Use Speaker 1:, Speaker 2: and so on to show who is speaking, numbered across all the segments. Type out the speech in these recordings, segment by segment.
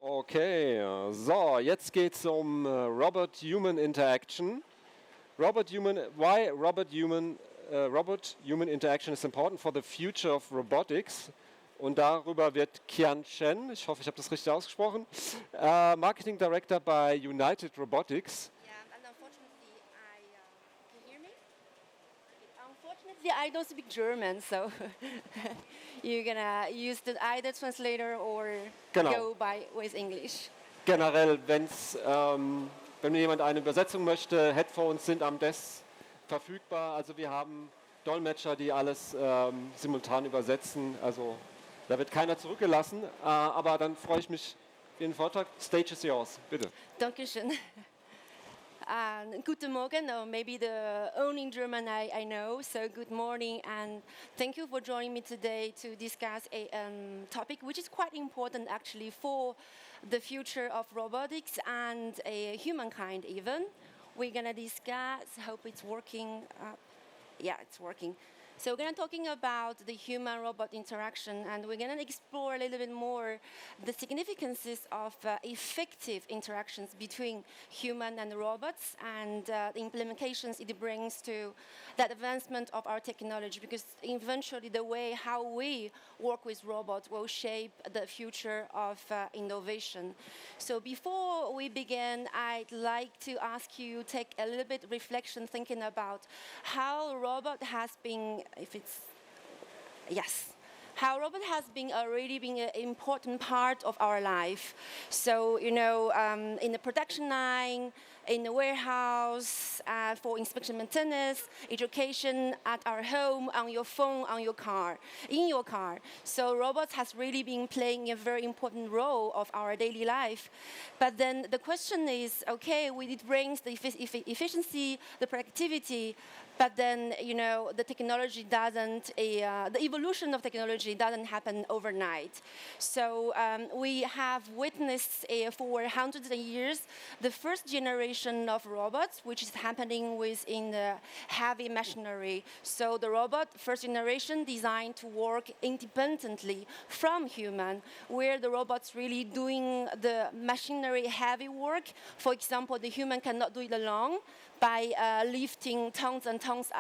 Speaker 1: Okay, so jetzt geht es um Robot-Human Interaction. Why robot-human interaction is important for the future of robotics. Und darüber wird Chen, ich hoffe, ich habe das richtig ausgesprochen, Marketing Director bei United Robotics.
Speaker 2: Yeah, and unfortunately, can you hear me? Unfortunately, I don't speak German, so you're gonna use the either translator or
Speaker 1: Genau.
Speaker 2: go by with English.
Speaker 1: Generell, wenn jemand eine Übersetzung möchte, Headphones sind am Desk verfügbar. Also wir haben Dolmetscher, die alles simultan übersetzen. Also da wird keiner zurückgelassen. Aber dann freue ich mich auf Ihren Vortrag. Stage is yours, bitte.
Speaker 2: Dankeschön. Guten Morgen, or maybe the only German I know. So good morning, and thank you for joining me today to discuss a topic which is quite important actually for the future of robotics and humankind even. We're gonna discuss, hope it's working. Yeah, it's working. So we're going to talking about the human-robot interaction, and we're going to explore a little bit more the significances of effective interactions between human and robots and the implementations it brings to that advancement of our technology, because eventually the way how we work with robots will shape the future of innovation. So before we begin, I'd like to ask you take a little bit reflection thinking about how robot has been how robot has been already been an important part of our life. So, in the production line, in the warehouse, for inspection maintenance, education, at our home, on your phone, on your car, in your car. So robots has really been playing a very important role of our daily life. But then the question is, okay, it brings the efficiency, the productivity, but then, the technology doesn't, the evolution of technology doesn't happen overnight. So we have witnessed for hundreds of years the first generation of robots, which is happening within the heavy machinery. So the robot, first generation, designed to work independently from human, where the robot's really doing the machinery heavy work. For example, the human cannot do it alone by lifting tons and tons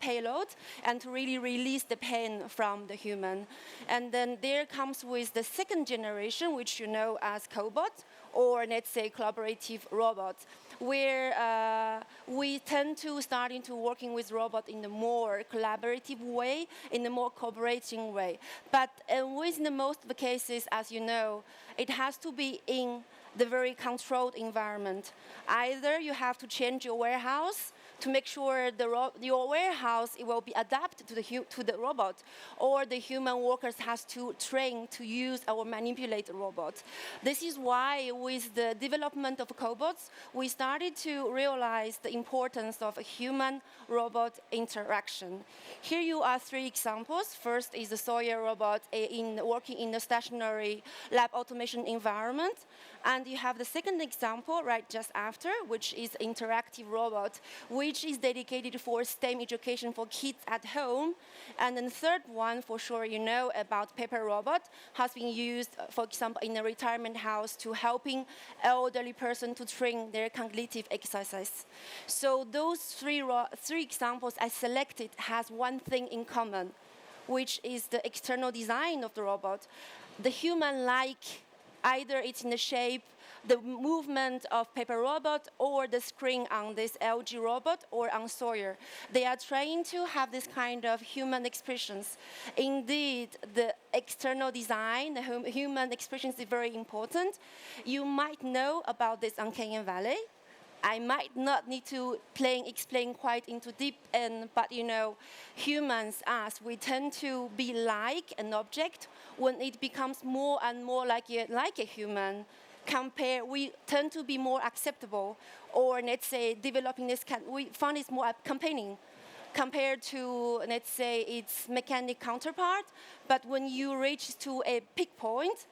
Speaker 2: payload and to really release the pain from the human. And then there comes with the second generation, which you know as cobots, or let's say collaborative robots, where we tend to starting to working with robots in a more collaborative way, in a more cooperating way. But within the most of the cases, as you know, it has to be in the very controlled environment. Either you have to change your warehouse to make sure your warehouse it will be adapted to the robot, or the human workers has to train to use or manipulate the robot. This is why with the development of cobots, we started to realize the importance of a human-robot interaction. Here you are three examples. First is the Sawyer robot working in a stationary lab automation environment. And you have the second example right just after, which is interactive robot, which is dedicated for STEM education for kids at home. And then the third one, for sure, you know about paper robot, has been used, for example, in a retirement house to helping elderly person to train their cognitive exercise. So those three examples I selected has one thing in common, which is the external design of the robot. The human-like, either it's in the shape, the movement of paper robot, or the screen on this LG robot or on Sawyer. They are trying to have this kind of human expressions. Indeed, the external design, the human expressions is very important. You might know about this on Qian Valley. I might not need to explain quite into deep end, but humans, as we tend to be like an object when it becomes more and more like a human. We tend to be more acceptable, or let's say developing this we find it's more compelling compared to, let's say, its mechanic counterpart. But when you reach to a peak point,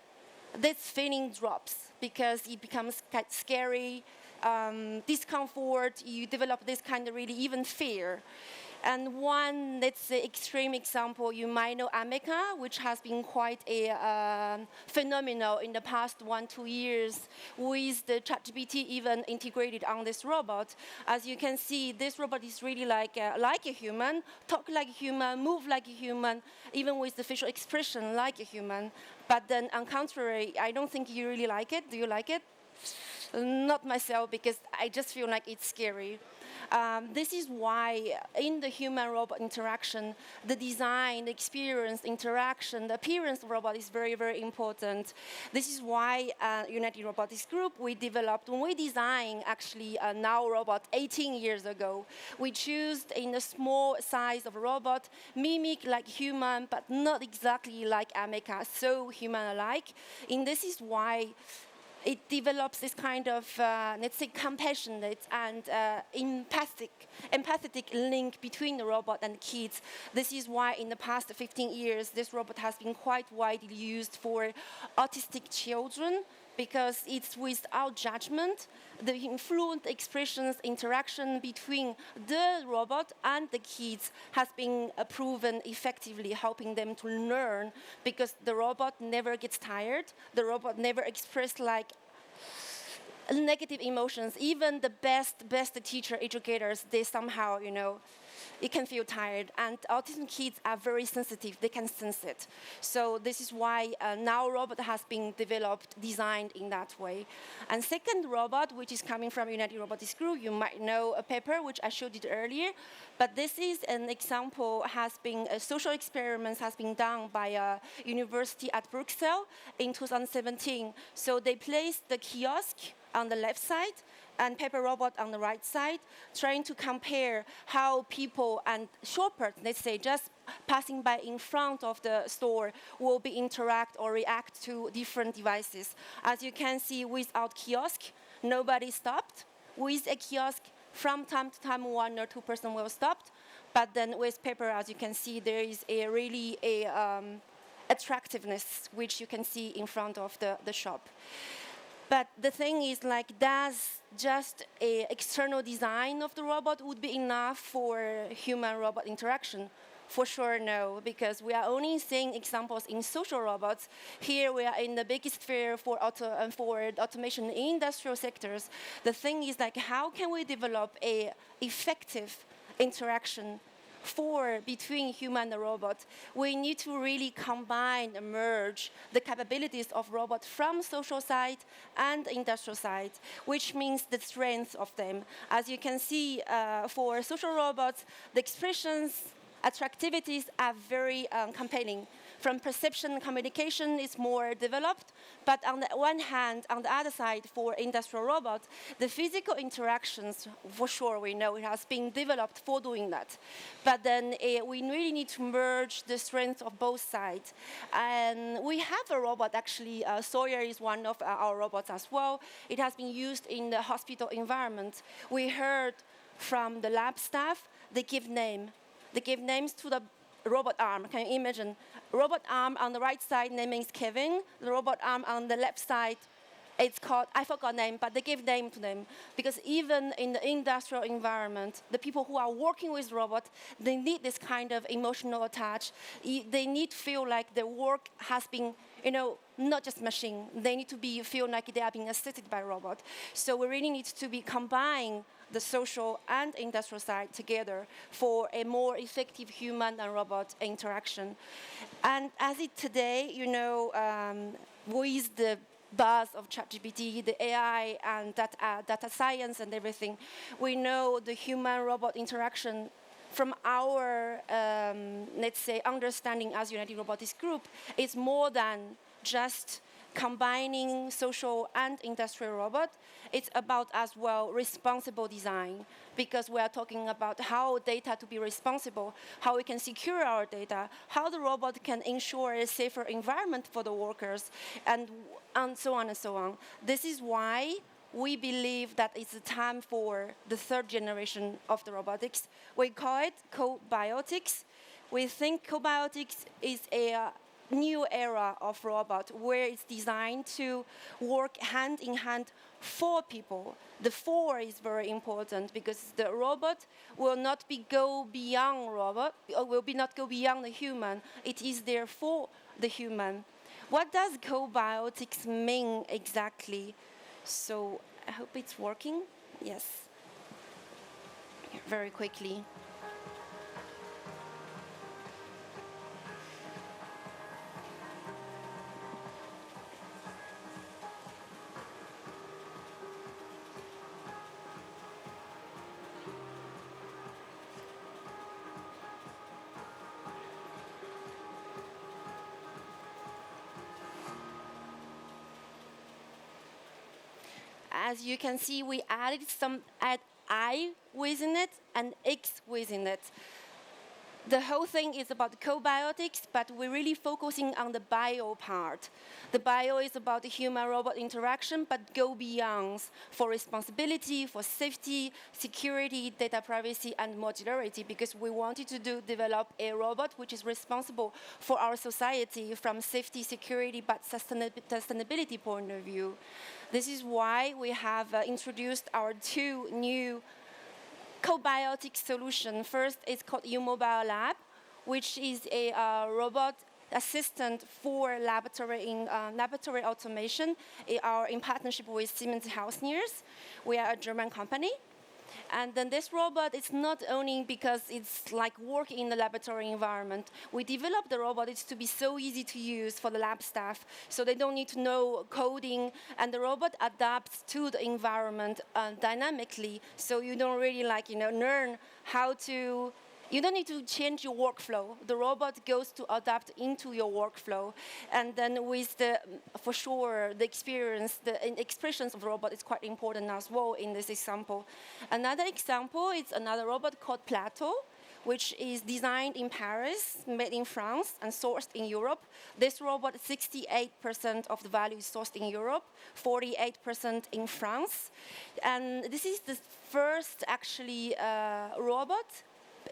Speaker 2: this feeling drops because it becomes quite scary, discomfort. You develop this kind of really even fear. And one, let's say, extreme example, you might know Amica, which has been quite a phenomenal in the past 1-2 years with the ChatGPT even integrated on this robot. As you can see, this robot is really like a human, talk like a human, move like a human, even with the facial expression like a human. But then, on contrary, I don't think you really like it. Do you like it? Not myself, because I just feel like it's scary. This is why in the human-robot interaction, the design, the experience, interaction, the appearance of robot is very, very important. This is why United Robotics Group, we developed, when we designed actually a Now robot 18 years ago, we chose in a small size of robot, mimic like human, but not exactly like Amica, so human-alike. And this is why it develops this kind of, let's say, compassionate and empathetic link between the robot and kids. This is why in the past 15 years, this robot has been quite widely used for autistic children, because it's without judgment. The fluent expressions, interaction between the robot and the kids has been proven effectively helping them to learn, because the robot never gets tired. The robot never expresses like negative emotions. Even the best teacher, educators, they somehow, it can feel tired. And autism kids are very sensitive. They can sense it. So this is why Now robot has been developed, designed in that way. And second robot, which is coming from United Robotics Group, you might know a paper which I showed you earlier. But this is an example, social experiments has been done by a university at Bruxelles in 2017. So they placed the kiosk on the left side and paper robot on the right side, trying to compare how people and shoppers, let's say, just passing by in front of the store, will interact or react to different devices. As you can see, without kiosk, nobody stopped. With a kiosk, from time to time, 1 or 2 persons will stop. But then with paper, as you can see, there is really attractiveness, which you can see in front of the shop. But the thing is, does just an external design of the robot would be enough for human-robot interaction? For sure, no, because we are only seeing examples in social robots. Here we are in the biggest sphere for automation in industrial sectors. The thing is, how can we develop an effective interaction between human and robot? We need to really combine and merge the capabilities of robot from social side and industrial side, which means the strength of them. As you can see, for social robots, the expressions, attractivities are very compelling. From perception and communication is more developed, but on the one hand, on the other side, for industrial robots, the physical interactions, for sure, we know it has been developed for doing that. But then we really need to merge the strength of both sides. And we have a robot, actually, Sawyer is one of our robots as well. It has been used in the hospital environment. We heard from the lab staff, they give names to the robot arm. Can you imagine? Robot arm on the right side, name is Kevin. The robot arm on the left side, it's called, I forgot name, but they give name to them. Because even in the industrial environment, the people who are working with robots, they need this kind of emotional attach. They need to feel like their work has been, not just machine. They need to feel like they are being assisted by robot. So we really need to combine the social and industrial side together for a more effective human and robot interaction. And as it today, with the buzz of ChatGPT, the AI and data science and everything, we know the human-robot interaction from our, let's say, understanding as United Robotics Group is more than just combining social and industrial robot. It's about as well responsible design, because we are talking about how data to be responsible, how we can secure our data, how the robot can ensure a safer environment for the workers, and so on and so on. This is why we believe that it's a time for the third generation of the robotics. We call it cobiotics. We think cobiotics is a new era of robot where it's designed to work hand in hand for people. The for is very important because the robot will not go beyond robot, or not go beyond the human. It is there for the human. What does cobiotics mean exactly? So I hope it's working. Yes. Very quickly. As you can see, we added some I within it and X within it. The whole thing is about cobiotics, but we're really focusing on the bio part. The bio is about the human-robot interaction, but go beyond for responsibility, for safety, security, data privacy, and modularity, because we wanted to develop a robot which is responsible for our society from safety, security, but sustainability point of view. This is why we have introduced our two new cobiotic solution. First, it's called U-Mobile Lab, which is a robot assistant for laboratory automation in partnership with Siemens Healthineers. We are a German company. And then this robot is not only because it's like working in the laboratory environment. We developed the robot to be so easy to use for the lab staff, so they don't need to know coding, and the robot adapts to the environment dynamically, so you don't really learn how to. You don't need to change your workflow. The robot goes to adapt into your workflow. And then for sure, the experience, the expressions of the robot is quite important as well in this example. Another example is another robot called Plateau, which is designed in Paris, made in France, and sourced in Europe. This robot, 68% of the value is sourced in Europe, 48% in France. And this is the first, actually, robot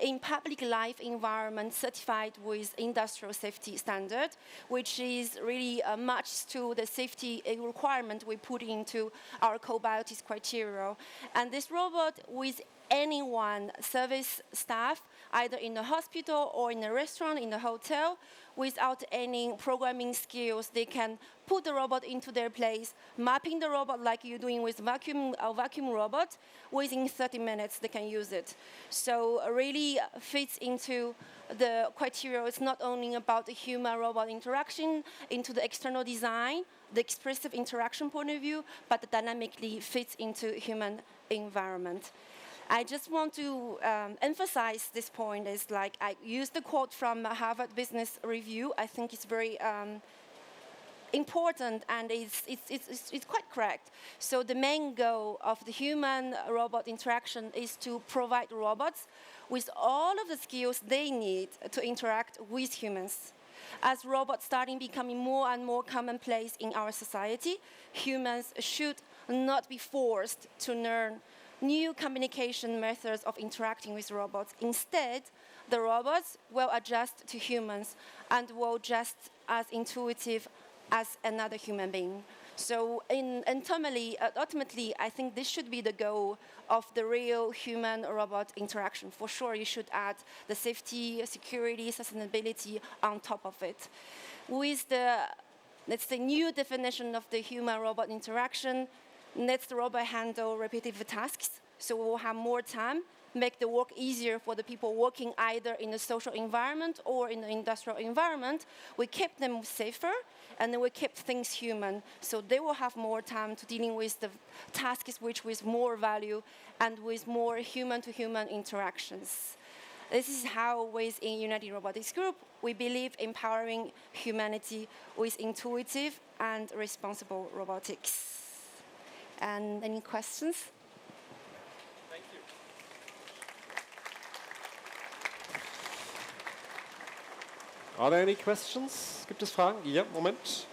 Speaker 2: in public life environment certified with industrial safety standard, which is really matched to the safety requirement we put into our cobiotics criteria. And this robot, with anyone, service staff, either in a hospital or in a restaurant, in a hotel, without any programming skills, they can put the robot into their place, mapping the robot like you're doing with a vacuum robot. Within 30 minutes, they can use it. So really fits into the criteria. It's not only about the human-robot interaction into the external design, the expressive interaction point of view, but it dynamically fits into human environment. I just want to emphasize this point. Is like I used the quote from Harvard Business Review. I think it's very important, and it's quite correct. So the main goal of the human-robot interaction is to provide robots with all of the skills they need to interact with humans. As robots starting becoming more and more commonplace in our society, humans should not be forced to learn new communication methods of interacting with robots. Instead, the robots will adjust to humans and will just as intuitive as another human being. So ultimately, I think this should be the goal of the real human-robot interaction. For sure, you should add the safety, security, sustainability on top of it. With let's say, new definition of the human-robot interaction, let the robot handle repetitive tasks, so we will have more time, make the work easier for the people working either in the social environment or in the industrial environment. We keep them safer, and then we keep things human, so they will have more time to dealing with the tasks with more value and with more human-to-human interactions. This is how, within United Robotics Group, we believe empowering humanity with intuitive and responsible robotics. And any questions?
Speaker 1: Thank you. Are there any questions? Gibt es Fragen? Ja, Moment.